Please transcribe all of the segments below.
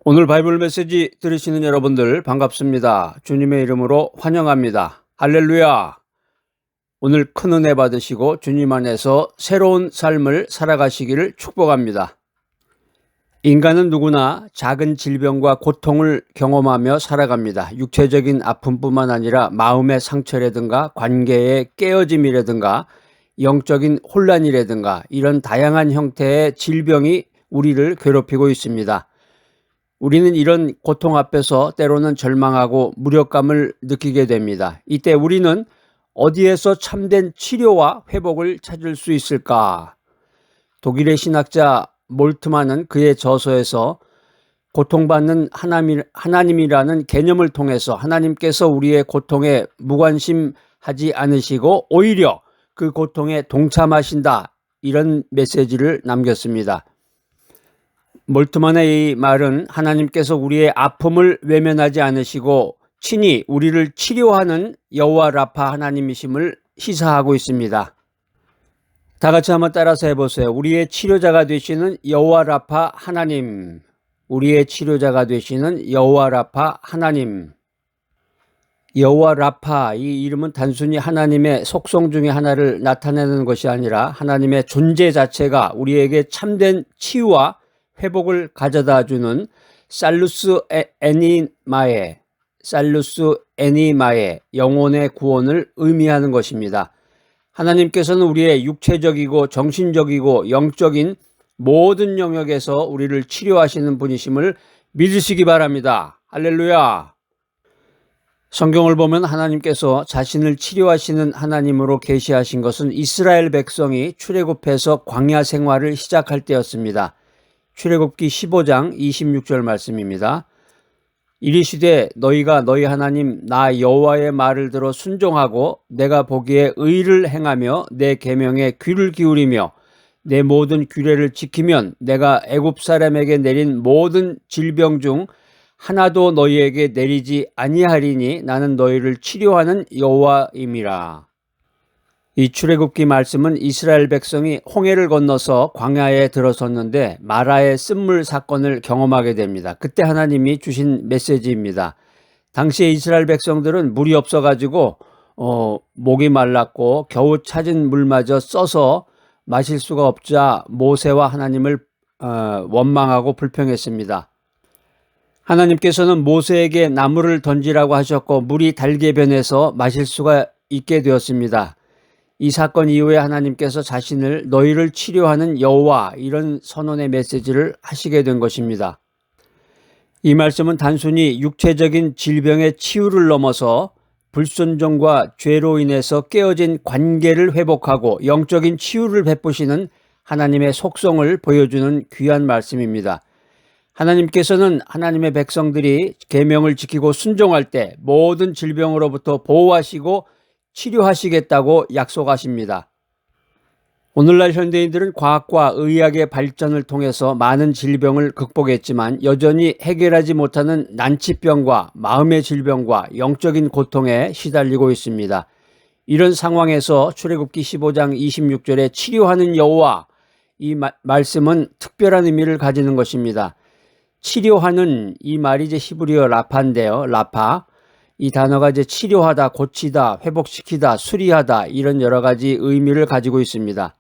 오늘 바이블 메시지 들으시는 여러분들 반갑습니다. 주님의 이름으로 환영합니다. 할렐루야! 오늘 큰 은혜 받으시고 주님 안에서 새로운 삶을 살아가시기를 축복합니다. 인간은 누구나 작은 질병과 고통을 경험하며 살아갑니다. 육체적인 아픔뿐만 아니라 마음의 상처라든가 관계의 깨어짐이라든가 영적인 혼란이라든가 이런 다양한 형태의 질병이 우리를 괴롭히고 있습니다. 우리는 이런 고통 앞에서 때로는 절망하고 무력감을 느끼게 됩니다. 이때 우리는 어디에서 참된 치료와 회복을 찾을 수 있을까? 독일의 신학자 몰트만은 그의 저서에서 고통받는 하나님이라는 개념을 통해서 하나님께서 우리의 고통에 무관심하지 않으시고 오히려 그 고통에 동참하신다, 이런 메시지를 남겼습니다. 몰트만의 이 말은 하나님께서 우리의 아픔을 외면하지 않으시고 친히 우리를 치료하는 여호와 라파 하나님이심을 시사하고 있습니다. 다 같이 한번 따라서 해보세요. 우리의 치료자가 되시는 여호와 라파 하나님. 우리의 치료자가 되시는 여호와 라파 하나님. 여호와 라파, 이 이름은 단순히 하나님의 속성 중에 하나를 나타내는 것이 아니라 하나님의 존재 자체가 우리에게 참된 치유와 회복을 가져다주는 살루스 애니마의 영혼의 구원을 의미하는 것입니다. 하나님께서는 우리의 육체적이고 정신적이고 영적인 모든 영역에서 우리를 치료하시는 분이심을 믿으시기 바랍니다. 할렐루야! 성경을 보면 하나님께서 자신을 치료하시는 하나님으로 계시하신 것은 이스라엘 백성이 출애굽해서 광야 생활을 시작할 때였습니다. 출애굽기 15장 26절 말씀입니다. 이르시되 너희가 너희 하나님 나 여호와의 말을 들어 순종하고 내가 보기에 의를 행하며 내 계명에 귀를 기울이며 내 모든 규례를 지키면 내가 애굽 사람에게 내린 모든 질병 중 하나도 너희에게 내리지 아니하리니 나는 너희를 치료하는 여호와임이라. 이 출애굽기 말씀은 이스라엘 백성이 홍해를 건너서 광야에 들어섰는데 마라의 쓴물 사건을 경험하게 됩니다. 그때 하나님이 주신 메시지입니다. 당시에 이스라엘 백성들은 물이 없어가지고 목이 말랐고 겨우 찾은 물마저 써서 마실 수가 없자 모세와 하나님을 원망하고 불평했습니다. 하나님께서는 모세에게 나무를 던지라고 하셨고 물이 달게 변해서 마실 수가 있게 되었습니다. 이 사건 이후에 하나님께서 자신을 너희를 치료하는 여호와, 이런 선언의 메시지를 하시게 된 것입니다. 이 말씀은 단순히 육체적인 질병의 치유를 넘어서 불순종과 죄로 인해서 깨어진 관계를 회복하고 영적인 치유를 베푸시는 하나님의 속성을 보여주는 귀한 말씀입니다. 하나님께서는 하나님의 백성들이 계명을 지키고 순종할 때 모든 질병으로부터 보호하시고 치료하시겠다고 약속하십니다. 오늘날 현대인들은 과학과 의학의 발전을 통해서 많은 질병을 극복했지만 여전히 해결하지 못하는 난치병과 마음의 질병과 영적인 고통에 시달리고 있습니다. 이런 상황에서 출애굽기 15장 26절에 치료하는 여호와, 이 말씀은 특별한 의미를 가지는 것입니다. 치료하는 이 말이 이제 히브리어 라파인데요. 라파. 이 단어가 이제 치료하다, 고치다, 회복시키다, 수리하다, 이런 여러 가지 의미를 가지고 있습니다.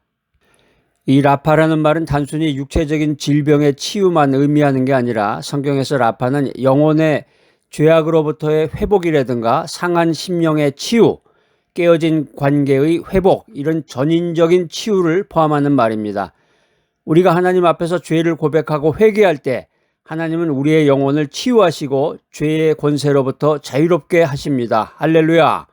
이 라파라는 말은 단순히 육체적인 질병의 치유만 의미하는 게 아니라 성경에서 라파는 영혼의 죄악으로부터의 회복이라든가 상한 심령의 치유, 깨어진 관계의 회복, 이런 전인적인 치유를 포함하는 말입니다. 우리가 하나님 앞에서 죄를 고백하고 회개할 때 하나님은 우리의 영혼을 치유하시고 죄의 권세로부터 자유롭게 하십니다. 할렐루야!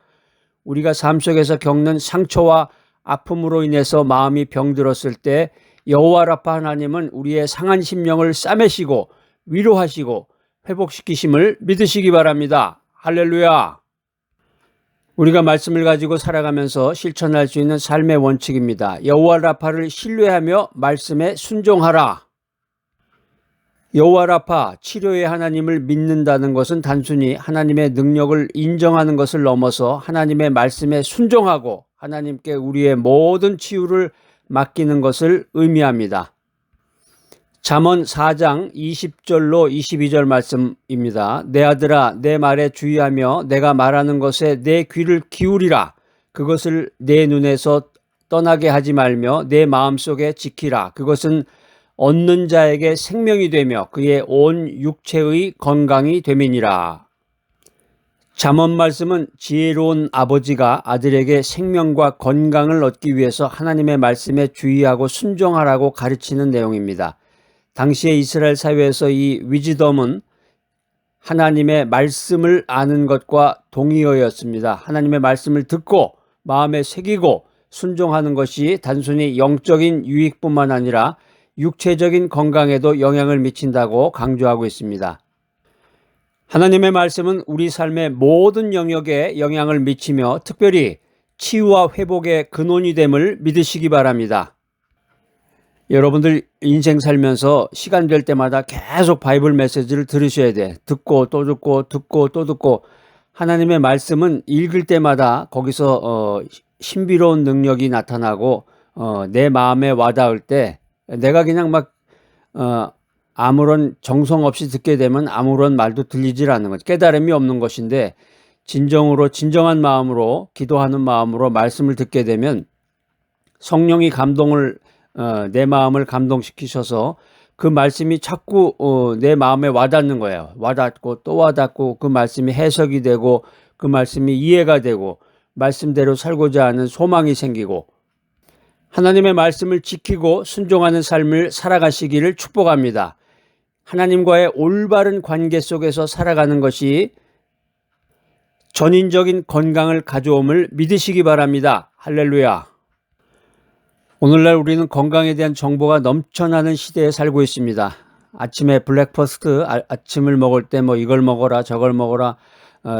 우리가 삶 속에서 겪는 상처와 아픔으로 인해서 마음이 병들었을 때 여호와 라파 하나님은 우리의 상한 심령을 싸매시고 위로하시고 회복시키심을 믿으시기 바랍니다. 할렐루야! 우리가 말씀을 가지고 살아가면서 실천할 수 있는 삶의 원칙입니다. 여호와 라파를 신뢰하며 말씀에 순종하라. 여호와 라파, 치료의 하나님을 믿는다는 것은 단순히 하나님의 능력을 인정하는 것을 넘어서 하나님의 말씀에 순종하고 하나님께 우리의 모든 치유를 맡기는 것을 의미합니다. 잠언 4장 20절로 22절 말씀입니다. 내 아들아, 내 말에 주의하며 내가 말하는 것에 내 귀를 기울이라. 그것을 내 눈에서 떠나게 하지 말며 내 마음속에 지키라. 그것은 얻는 자에게 생명이 되며 그의 온 육체의 건강이 됨이니라. 잠언 말씀은 지혜로운 아버지가 아들에게 생명과 건강을 얻기 위해서 하나님의 말씀에 주의하고 순종하라고 가르치는 내용입니다. 당시의 이스라엘 사회에서 이 위즈덤은 하나님의 말씀을 아는 것과 동의어였습니다. 하나님의 말씀을 듣고 마음에 새기고 순종하는 것이 단순히 영적인 유익뿐만 아니라 육체적인 건강에도 영향을 미친다고 강조하고 있습니다. 하나님의 말씀은 우리 삶의 모든 영역에 영향을 미치며 특별히 치유와 회복의 근원이 됨을 믿으시기 바랍니다. 여러분들 인생 살면서 시간 될 때마다 계속 바이블 메시지를 들으셔야 돼. 듣고 또 듣고 듣고 또 듣고 하나님의 말씀은 읽을 때마다 거기서 신비로운 능력이 나타나고 내 마음에 와닿을 때 내가 그냥 막 아무런 정성 없이 듣게 되면 아무런 말도 들리질 않는 것, 깨달음이 없는 것인데 진정한 마음으로 기도하는 마음으로 말씀을 듣게 되면 성령이 내 마음을 감동시키셔서 그 말씀이 자꾸 내 마음에 와닿는 거예요. 와닿고 또 와닿고 그 말씀이 해석이 되고 그 말씀이 이해가 되고 말씀대로 살고자 하는 소망이 생기고 하나님의 말씀을 지키고 순종하는 삶을 살아가시기를 축복합니다. 하나님과의 올바른 관계 속에서 살아가는 것이 전인적인 건강을 가져옴을 믿으시기 바랍니다. 할렐루야. 오늘날 우리는 건강에 대한 정보가 넘쳐나는 시대에 살고 있습니다. 아침에 블랙퍼스트, 아침을 먹을 때 뭐 이걸 먹어라 저걸 먹어라,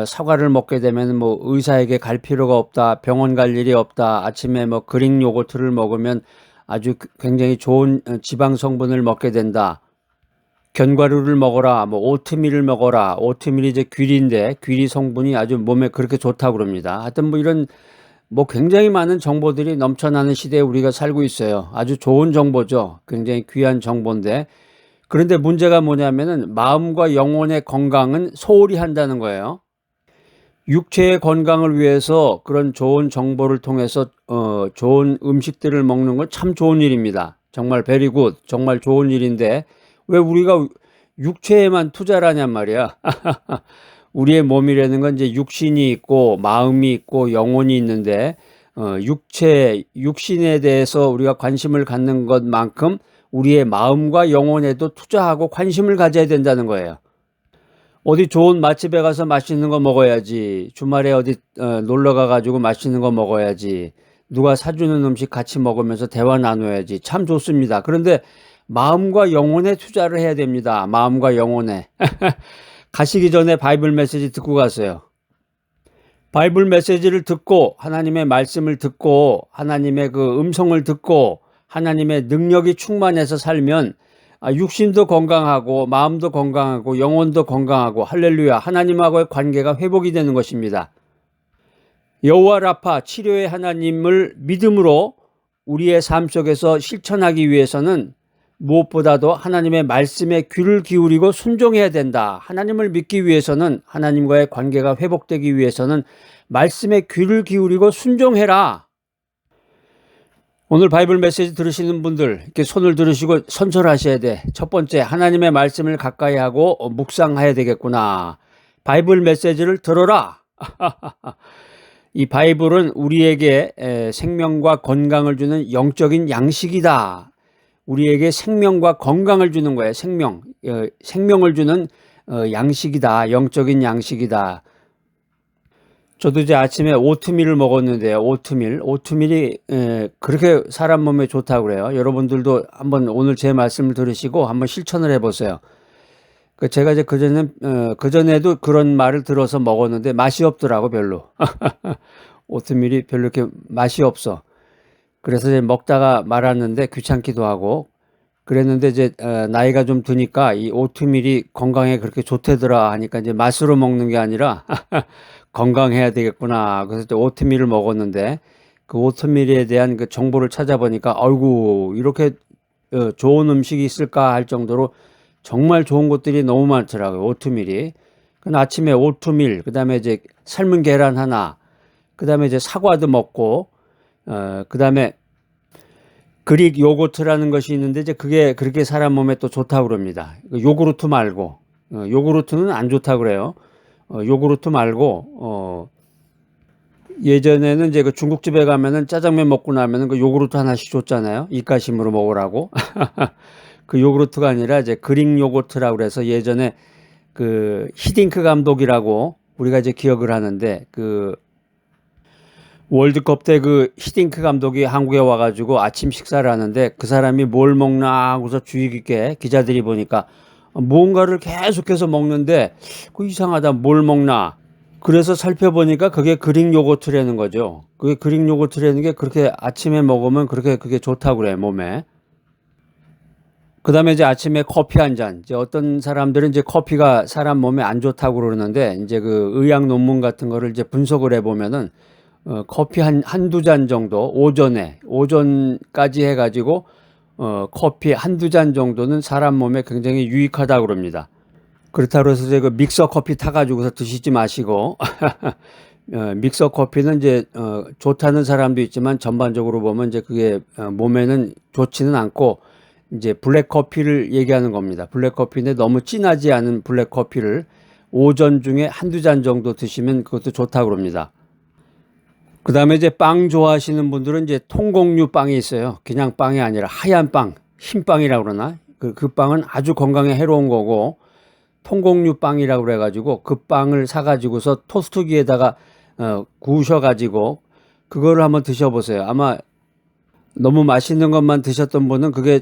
사과를 먹게 되면 뭐 의사에게 갈 필요가 없다, 병원 갈 일이 없다, 아침에 뭐 그릭 요거트를 먹으면 아주 굉장히 좋은 지방 성분을 먹게 된다, 견과류를 먹어라, 뭐 오트밀을 먹어라, 오트밀이 이제 귀리인데 귀리 성분이 아주 몸에 그렇게 좋다고 그럽니다. 하여튼 뭐 이런 굉장히 많은 정보들이 넘쳐나는 시대에 우리가 살고 있어요. 아주 좋은 정보죠. 굉장히 귀한 정보인데, 그런데 문제가 뭐냐면은 마음과 영혼의 건강은 소홀히 한다는 거예요. 육체의 건강을 위해서 그런 좋은 정보를 통해서 좋은 음식들을 먹는 건 참 좋은 일입니다. 정말 베리 굿, 정말 좋은 일인데 왜 우리가 육체에만 투자를 하냔 말이야. 우리의 몸이라는 건 이제 육신이 있고 마음이 있고 영혼이 있는데 육신에 대해서 우리가 관심을 갖는 것만큼 우리의 마음과 영혼에도 투자하고 관심을 가져야 된다는 거예요. 어디 좋은 맛집에 가서 맛있는 거 먹어야지. 주말에 어디 놀러 가가지고 맛있는 거 먹어야지. 누가 사주는 음식 같이 먹으면서 대화 나눠야지. 참 좋습니다. 그런데 마음과 영혼에 투자를 해야 됩니다. 마음과 영혼에. 가시기 전에 바이블 메시지 듣고 가세요. 바이블 메시지를 듣고 하나님의 말씀을 듣고 하나님의 그 음성을 듣고 하나님의 능력이 충만해서 살면 육신도 건강하고 마음도 건강하고 영혼도 건강하고 할렐루야, 하나님하고의 관계가 회복이 되는 것입니다. 여호와 라파, 치료의 하나님을 믿음으로 우리의 삶 속에서 실천하기 위해서는 무엇보다도 하나님의 말씀에 귀를 기울이고 순종해야 된다. 하나님을 믿기 위해서는, 하나님과의 관계가 회복되기 위해서는 말씀에 귀를 기울이고 순종해라. 오늘 바이블 메시지 들으시는 분들 이렇게 손을 들으시고 선설하셔야 돼. 첫 번째, 하나님의 말씀을 가까이 하고 묵상해야 되겠구나. 바이블 메시지를 들어라. 이 바이블은 우리에게 생명과 건강을 주는 영적인 양식이다. 우리에게 생명과 건강을 주는 거예요. 생명을 주는 양식이다. 영적인 양식이다. 저도 이제 아침에 오트밀을 먹었는데요. 오트밀이 그렇게 사람 몸에 좋다고 그래요. 여러분들도 한번 오늘 제 말씀을 들으시고 한번 실천을 해보세요. 제가 이제 그전에도 그런 말을 들어서 먹었는데 맛이 없더라고, 별로. 오트밀이 별로 이렇게 맛이 없어. 그래서 이제 먹다가 말았는데 귀찮기도 하고 그랬는데 이제 나이가 좀 드니까 이 오트밀이 건강에 그렇게 좋대더라 하니까 이제 맛으로 먹는 게 아니라 건강해야 되겠구나. 그래서 이제 오트밀을 먹었는데 그 오트밀에 대한 그 정보를 찾아보니까 아이고, 이렇게 좋은 음식이 있을까 할 정도로 정말 좋은 것들이 너무 많더라고요. 오트밀이. 그 아침에 오트밀, 그다음에 이제 삶은 계란 하나, 그다음에 이제 사과도 먹고, 그다음에 그릭 요거트라는 것이 있는데 이제 그게 그렇게 사람 몸에 또 좋다고 그럽니다. 요구르트 말고, 요구르트는 안 좋다고 그래요. 요구르트 말고, 예전에는 이제 그 중국집에 가면은 짜장면 먹고 나면은 그 요구르트 하나씩 줬잖아요. 입가심으로 먹으라고. 그 요구르트가 아니라 이제 그릭 요거트라고 그래서 예전에 그 히딩크 감독이라고 우리가 이제 기억을 하는데 그 월드컵 때 그 히딩크 감독이 한국에 와가지고 아침 식사를 하는데 그 사람이 뭘 먹나 하고서 주의 깊게 기자들이 보니까 무언가를 계속해서 먹는데 그 이상하다 뭘 먹나 그래서 살펴보니까 그게 그릭 요거트라는 거죠. 그게 그릭 요거트라는 게 그렇게 아침에 먹으면 그게 좋다고 그래 몸에. 그다음에 이제 아침에 커피 한 잔. 이제 어떤 사람들은 이제 커피가 사람 몸에 안 좋다고 그러는데 이제 그 의학 논문 같은 거를 이제 분석을 해 보면은 커피 한두 잔 정도 오전까지 해 가지고 커피 한두 잔 정도는 사람 몸에 굉장히 유익하다고 그럽니다. 그렇다고 해서 이제 그 믹서 커피 타 가지고서 드시지 마시고 믹서 커피는 이제 좋다는 사람도 있지만 전반적으로 보면 이제 그게 몸에는 좋지는 않고 이제 블랙 커피를 얘기하는 겁니다. 블랙 커피인데 너무 진하지 않은 블랙 커피를 오전 중에 한두 잔 정도 드시면 그것도 좋다고 그럽니다. 그 다음에 이제 빵 좋아하시는 분들은 이제 통곡류 빵이 있어요. 그냥 빵이 아니라 하얀 빵, 흰 빵이라고 그러나? 그 빵은 아주 건강에 해로운 거고, 통곡류 빵이라고 그래가지고 그 빵을 사가지고서 토스트기에다가 구우셔가지고 그거를 한번 드셔보세요. 아마 너무 맛있는 것만 드셨던 분은 그게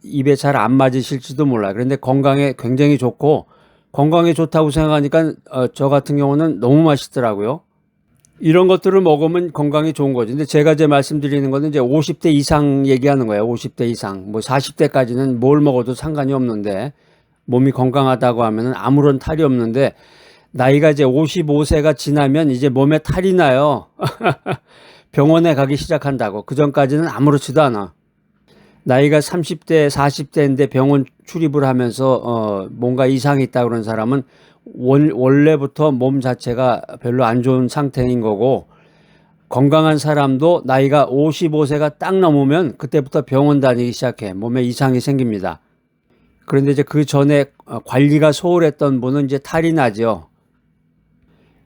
입에 잘 안 맞으실지도 몰라요. 그런데 건강에 굉장히 좋고 건강에 좋다고 생각하니까 저 같은 경우는 너무 맛있더라고요. 이런 것들을 먹으면 건강에 좋은 거죠. 근데 제가 이제 말씀드리는 거는 이제 50대 이상 얘기하는 거예요. 50대 이상. 뭐 40대까지는 뭘 먹어도 상관이 없는데 몸이 건강하다고 하면은 아무런 탈이 없는데 나이가 이제 55세가 지나면 이제 몸에 탈이 나요. 병원에 가기 시작한다고. 그 전까지는 아무렇지도 않아. 나이가 30대, 40대인데 병원 출입을 하면서 뭔가 이상이 있다 그런 사람은 원래부터 몸 자체가 별로 안 좋은 상태인 거고 건강한 사람도 나이가 55세가 딱 넘으면 그때부터 병원 다니기 시작해. 몸에 이상이 생깁니다. 그런데 이제 그 전에 관리가 소홀했던 분은 이제 탈이 나죠.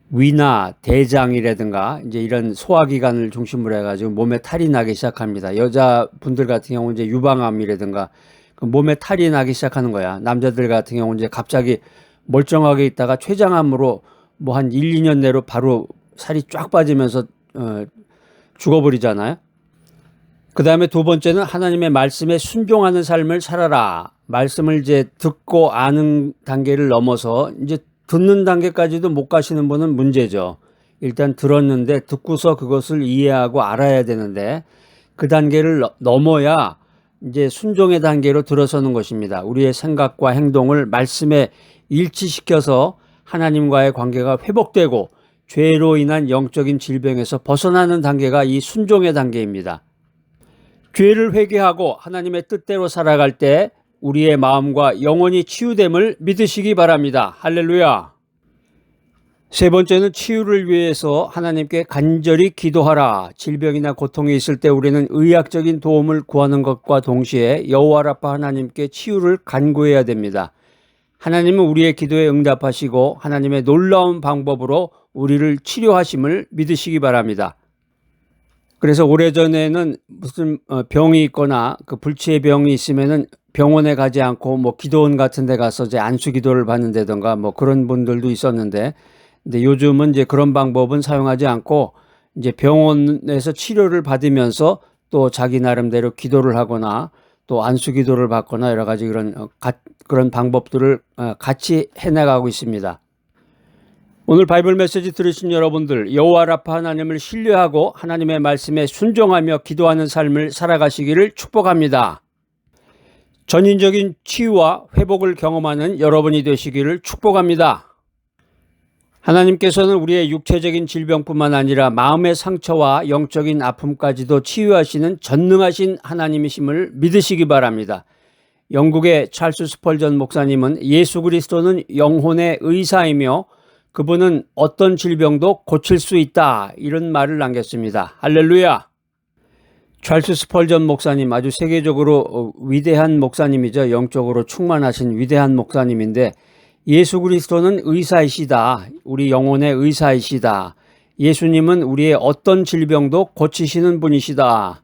위나 대장이라든가 이제 이런 소화기관을 중심으로 해가지고 몸에 탈이 나기 시작합니다. 여자분들 같은 경우는 이제 유방암이라든가 그 몸에 탈이 나기 시작하는 거야. 남자들 같은 경우는 이제 갑자기 멀쩡하게 있다가 췌장암으로 뭐 한 1, 2년 내로 바로 살이 쫙 빠지면서 죽어버리잖아요. 그 다음에 두 번째는 하나님의 말씀에 순종하는 삶을 살아라. 말씀을 이제 듣고 아는 단계를 넘어서 이제 듣는 단계까지도 못 가시는 분은 문제죠. 일단 들었는데 듣고서 그것을 이해하고 알아야 되는데 그 단계를 넘어야 이제 순종의 단계로 들어서는 것입니다. 우리의 생각과 행동을 말씀에 일치시켜서 하나님과의 관계가 회복되고 죄로 인한 영적인 질병에서 벗어나는 단계가 이 순종의 단계입니다. 죄를 회개하고 하나님의 뜻대로 살아갈 때 우리의 마음과 영혼이 치유됨을 믿으시기 바랍니다. 할렐루야. 세 번째는 치유를 위해서 하나님께 간절히 기도하라. 질병이나 고통이 있을 때 우리는 의학적인 도움을 구하는 것과 동시에 여호와 라파 하나님께 치유를 간구해야 됩니다. 하나님은 우리의 기도에 응답하시고 하나님의 놀라운 방법으로 우리를 치료하심을 믿으시기 바랍니다. 그래서 오래전에는 무슨 병이 있거나 그 불치의 병이 있으면은 병원에 가지 않고 뭐 기도원 같은 데 가서 이제 안수 기도를 받는다던가 뭐 그런 분들도 있었는데 근데 요즘은 이제 그런 방법은 사용하지 않고 이제 병원에서 치료를 받으면서 또 자기 나름대로 기도를 하거나 또 안수 기도를 받거나 여러 가지 그런 방법들을 같이 해나가고 있습니다. 오늘 바이블 메시지 들으신 여러분들 여호와 라파 하나님을 신뢰하고 하나님의 말씀에 순종하며 기도하는 삶을 살아가시기를 축복합니다. 전인적인 치유와 회복을 경험하는 여러분이 되시기를 축복합니다. 하나님께서는 우리의 육체적인 질병뿐만 아니라 마음의 상처와 영적인 아픔까지도 치유하시는 전능하신 하나님이심을 믿으시기 바랍니다. 영국의 찰스 스펄전 목사님은 예수 그리스도는 영혼의 의사이며 그분은 어떤 질병도 고칠 수 있다, 이런 말을 남겼습니다. 할렐루야! 찰스 스펄전 목사님, 아주 세계적으로 위대한 목사님이죠. 영적으로 충만하신 위대한 목사님인데, 예수 그리스도는 의사이시다. 우리 영혼의 의사이시다. 예수님은 우리의 어떤 질병도 고치시는 분이시다.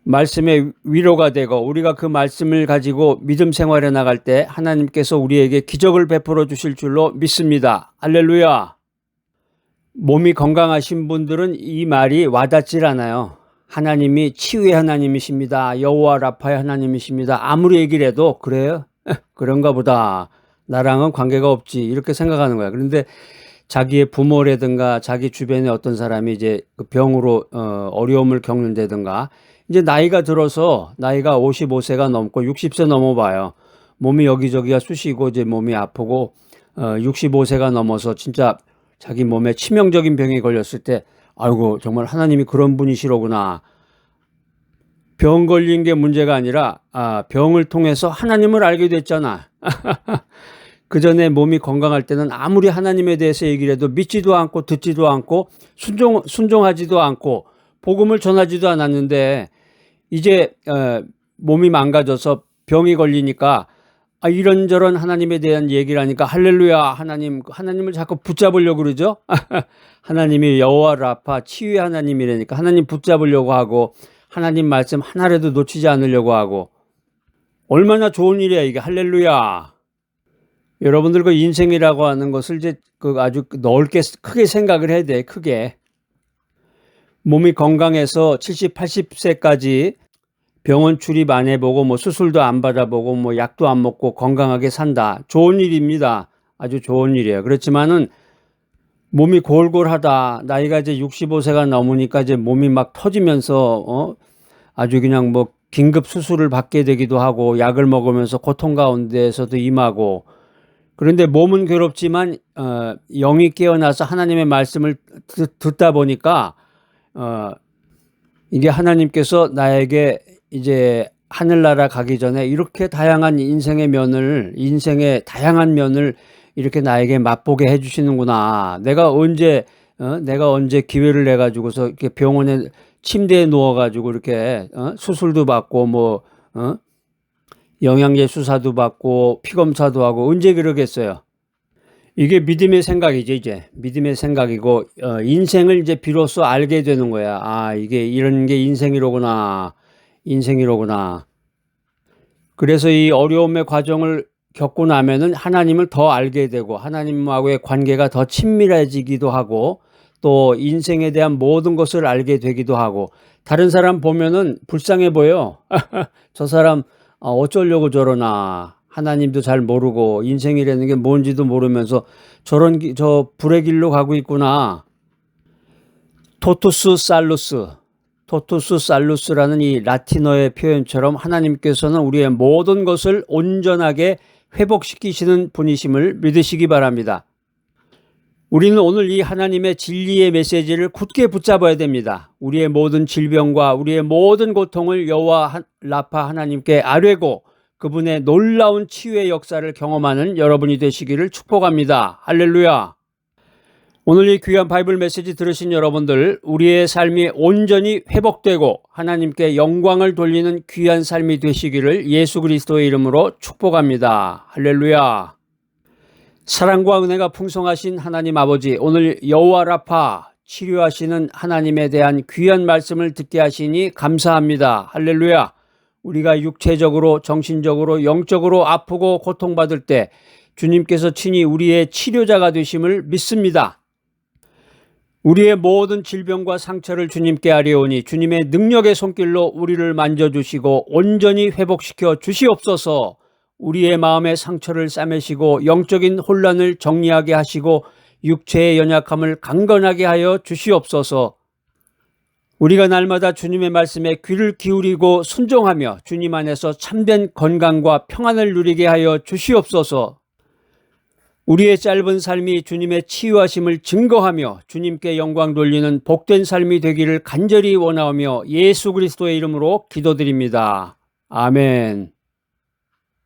말씀의 위로가 되고 우리가 그 말씀을 가지고 믿음 생활에 나갈 때 하나님께서 우리에게 기적을 베풀어 주실 줄로 믿습니다. 할렐루야. 몸이 건강하신 분들은 이 말이 와닿질 않아요. 하나님이 치유의 하나님이십니다. 여호와 라파의 하나님이십니다. 아무리 얘기를 해도 그래요? 그런가 보다. 나랑은 관계가 없지, 이렇게 생각하는 거야. 그런데 자기의 부모라든가 자기 주변에 어떤 사람이 이제 그 병으로 어려움을 겪는다든가, 이제 나이가 들어서 나이가 55세가 넘고 60세 넘어봐요. 몸이 여기저기가 쑤시고 이제 몸이 아프고 65세가 넘어서 진짜 자기 몸에 치명적인 병이 걸렸을 때, 아이고 정말 하나님이 그런 분이시로구나. 병 걸린 게 문제가 아니라 병을 통해서 하나님을 알게 됐잖아. 그 전에 몸이 건강할 때는 아무리 하나님에 대해서 얘기를 해도 믿지도 않고 듣지도 않고 순종하지도 않고 복음을 전하지도 않았는데, 이제 몸이 망가져서 병이 걸리니까 이런저런 하나님에 대한 얘기를 하니까 할렐루야, 하나님을 자꾸 붙잡으려고 그러죠. 하나님이 여호와 라파 치유의 하나님이라니까 하나님 붙잡으려고 하고 하나님 말씀 하나라도 놓치지 않으려고 하고, 얼마나 좋은 일이야 이게. 할렐루야. 여러분들 그 인생이라고 하는 것을 이제 아주 넓게 크게 생각을 해야 돼. 크게. 몸이 건강해서 70, 80세까지 병원 출입 안 해보고 뭐 수술도 안 받아보고 뭐 약도 안 먹고 건강하게 산다. 좋은 일입니다. 아주 좋은 일이에요. 그렇지만은 몸이 골골하다. 나이가 이제 65세가 넘으니까 이제 몸이 막 터지면서 아주 그냥 뭐 긴급 수술을 받게 되기도 하고 약을 먹으면서 고통 가운데에서도 임하고, 그런데 몸은 괴롭지만 영이 깨어나서 하나님의 말씀을 듣다 보니까 이게 하나님께서 나에게 이제 하늘나라 가기 전에 이렇게 다양한 인생의 다양한 면을 이렇게 나에게 맛보게 해주시는구나. 내가 언제 기회를 내 가지고서 이렇게 병원에 침대에 누워 가지고 이렇게 수술도 받고 뭐 영양제 주사도 받고 피검사도 하고 언제 그러겠어요. 이게 믿음의 생각이죠. 이제 믿음의 생각이고 인생을 이제 비로소 알게 되는 거야. 이게 이런 게 인생이로구나. 그래서 이 어려움의 과정을 겪고 나면은 하나님을 더 알게 되고 하나님하고의 관계가 더 친밀해지기도 하고, 또 인생에 대한 모든 것을 알게 되기도 하고, 다른 사람 보면은 불쌍해 보여. 저 사람 어쩌려고 저러나. 하나님도 잘 모르고 인생이라는 게 뭔지도 모르면서 저 불의 길로 가고 있구나. 토투스 살루스라는 이 라틴어의 표현처럼 하나님께서는 우리의 모든 것을 온전하게 회복시키시는 분이심을 믿으시기 바랍니다. 우리는 오늘 이 하나님의 진리의 메시지를 굳게 붙잡아야 됩니다. 우리의 모든 질병과 우리의 모든 고통을 여호와 라파 하나님께 아뢰고 그분의 놀라운 치유의 역사를 경험하는 여러분이 되시기를 축복합니다. 할렐루야. 오늘 이 귀한 바이블 메시지 들으신 여러분들, 우리의 삶이 온전히 회복되고 하나님께 영광을 돌리는 귀한 삶이 되시기를 예수 그리스도의 이름으로 축복합니다. 할렐루야. 사랑과 은혜가 풍성하신 하나님 아버지, 오늘 여호와 라파 치료하시는 하나님에 대한 귀한 말씀을 듣게 하시니 감사합니다. 할렐루야. 우리가 육체적으로, 정신적으로, 영적으로 아프고 고통받을 때 주님께서 친히 우리의 치료자가 되심을 믿습니다. 우리의 모든 질병과 상처를 주님께 아뢰오니 주님의 능력의 손길로 우리를 만져주시고 온전히 회복시켜 주시옵소서. 우리의 마음의 상처를 싸매시고 영적인 혼란을 정리하게 하시고 육체의 연약함을 강건하게 하여 주시옵소서. 우리가 날마다 주님의 말씀에 귀를 기울이고 순종하며 주님 안에서 참된 건강과 평안을 누리게 하여 주시옵소서. 우리의 짧은 삶이 주님의 치유하심을 증거하며 주님께 영광 돌리는 복된 삶이 되기를 간절히 원하오며 예수 그리스도의 이름으로 기도드립니다. 아멘.